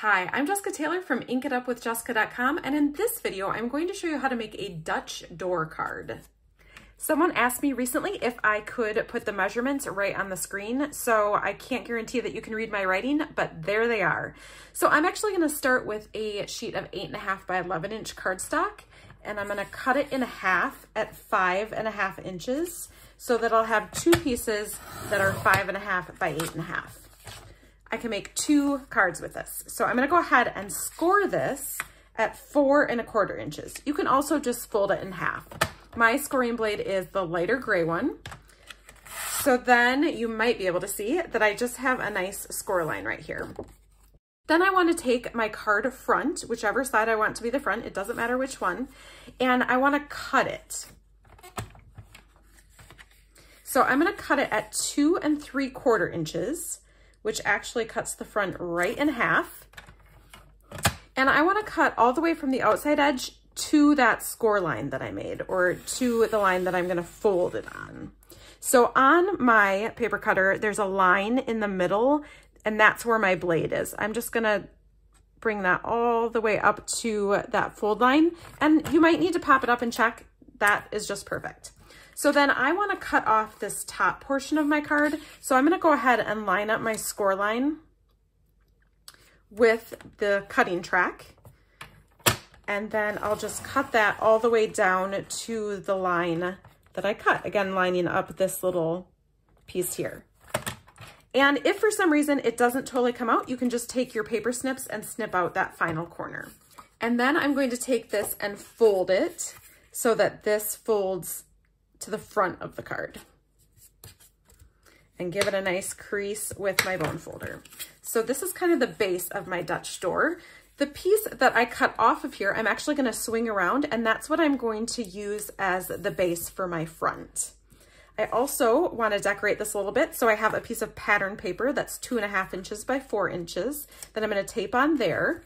Hi, I'm Jessica Taylor from inkitupwithjessica.com, and in this video, I'm going to show you how to make a Dutch door card. Someone asked me recently if I could put the measurements right on the screen, so I can't guarantee that you can read my writing, but there they are. So I'm actually going to start with a sheet of 8.5 by 11 inch cardstock, and I'm going to cut it in half at 5.5 inches so that I'll have two pieces that are 5.5 by 8.5. I can make two cards with this. So I'm gonna go ahead and score this at 4.25 inches. You can also just fold it in half. My scoring blade is the lighter gray one. So then you might be able to see that I just have a nice score line right here. Then I want to take my card front, whichever side I want to be the front, it doesn't matter which one, and I want to cut it. So I'm gonna cut it at 2.75 inches, which actually cuts the front right in half. And I want to cut all the way from the outside edge to that score line that I made, or to the line that I'm going to fold it on. So on my paper cutter, there's a line in the middle, and that's where my blade is. I'm just going to bring that all the way up to that fold line, and you might need to pop it up and check. That is just perfect. So then I want to cut off this top portion of my card. So I'm going to go ahead and line up my score line with the cutting track. And then I'll just cut that all the way down to the line that I cut. Again, lining up this little piece here. And if for some reason it doesn't totally come out, you can just take your paper snips and snip out that final corner. And then I'm going to take this and fold it so that this folds to the front of the card and give it a nice crease with my bone folder. So this is kind of the base of my Dutch door. The piece that I cut off of here, I'm actually going to swing around, and that's what I'm going to use as the base for my front. I also want to decorate this a little bit, so I have a piece of pattern paper that's 2.5 inches by 4 inches that I'm going to tape on there.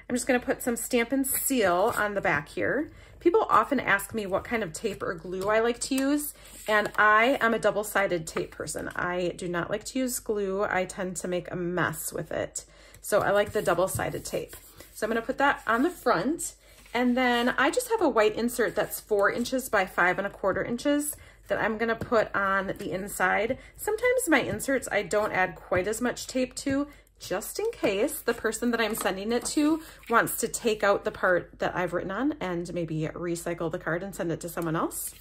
I'm just going to put some Stampin' Seal on the back here. People often ask me what kind of tape or glue I like to use, and I am a double-sided tape person. I do not like to use glue. I tend to make a mess with it. So I like the double-sided tape. So I'm going to put that on the front, and then I just have a white insert that's 4 inches by 5.25 inches that I'm going to put on the inside. Sometimes my inserts I don't add quite as much tape to, just in case the person that I'm sending it to wants to take out the part that I've written on and maybe recycle the card and send it to someone else.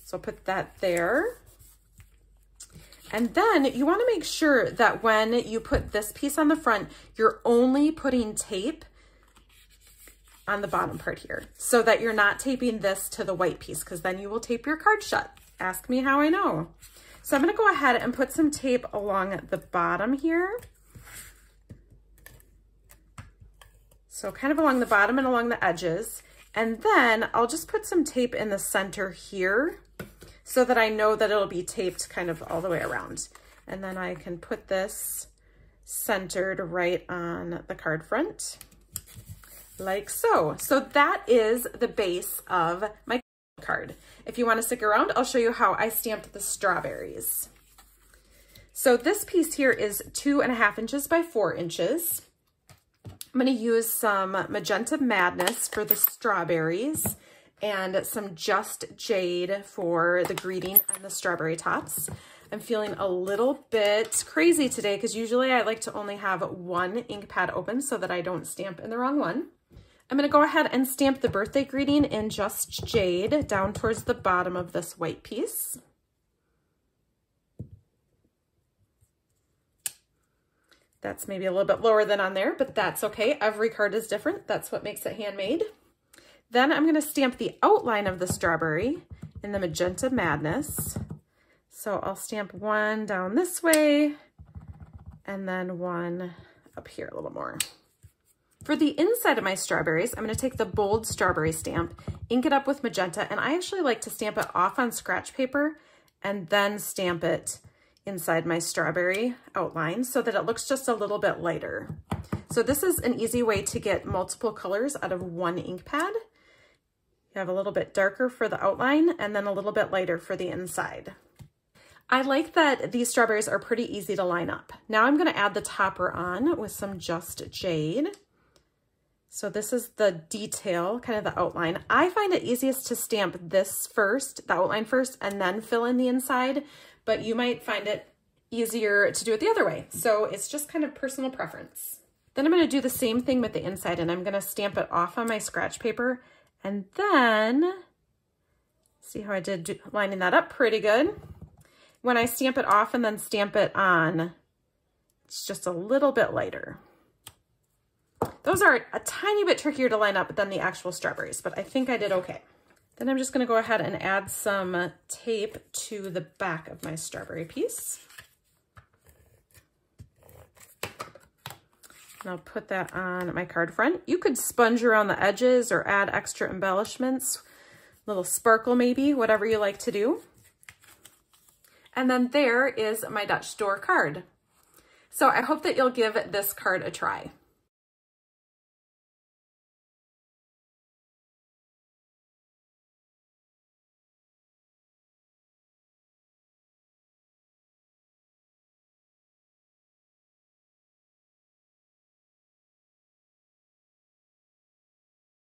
So I'll put that there. And then you want to make sure that when you put this piece on the front, you're only putting tape on the bottom part here so that you're not taping this to the white piece, because then you will tape your card shut. Ask me how I know. So I'm going to go ahead and put some tape along the bottom here. So kind of along the bottom and along the edges. And then I'll just put some tape in the center here so that I know that it'll be taped kind of all the way around. And then I can put this centered right on the card front, like so. So that is the base of my card. If you want to stick around, I'll show you how I stamped the strawberries. So this piece here is 2.5 inches by 4 inches. I'm going to use some Magenta Madness for the strawberries and some Just Jade for the greeting and the strawberry tops. I'm feeling a little bit crazy today because usually I like to only have one ink pad open so that I don't stamp in the wrong one. I'm going to go ahead and stamp the birthday greeting in Just Jade down towards the bottom of this white piece. That's maybe a little bit lower than on there, but that's okay. Every card is different. That's what makes it handmade. Then I'm going to stamp the outline of the strawberry in the Magenta Madness. So I'll stamp one down this way and then one up here a little more. For the inside of my strawberries, I'm going to take the bold strawberry stamp, ink it up with magenta, and I actually like to stamp it off on scratch paper and then stamp it inside my strawberry outline so that it looks just a little bit lighter. So this is an easy way to get multiple colors out of one ink pad. You have a little bit darker for the outline and then a little bit lighter for the inside. I like that these strawberries are pretty easy to line up. Now I'm gonna add the topper on with some Just Jade. So this is the detail, kind of the outline. I find it easiest to stamp this first, the outline first, and then fill in the inside, but you might find it easier to do it the other way. So it's just kind of personal preference. Then I'm gonna do the same thing with the inside, and I'm gonna stamp it off on my scratch paper, and then, see how I did lining that up pretty good. When I stamp it off and then stamp it on, it's just a little bit lighter. Those are a tiny bit trickier to line up than the actual strawberries, but I think I did okay. Then I'm just gonna go ahead and add some tape to the back of my strawberry piece. And I'll put that on my card front. You could sponge around the edges or add extra embellishments, little sparkle maybe, whatever you like to do. And then there is my Dutch door card. So I hope that you'll give this card a try.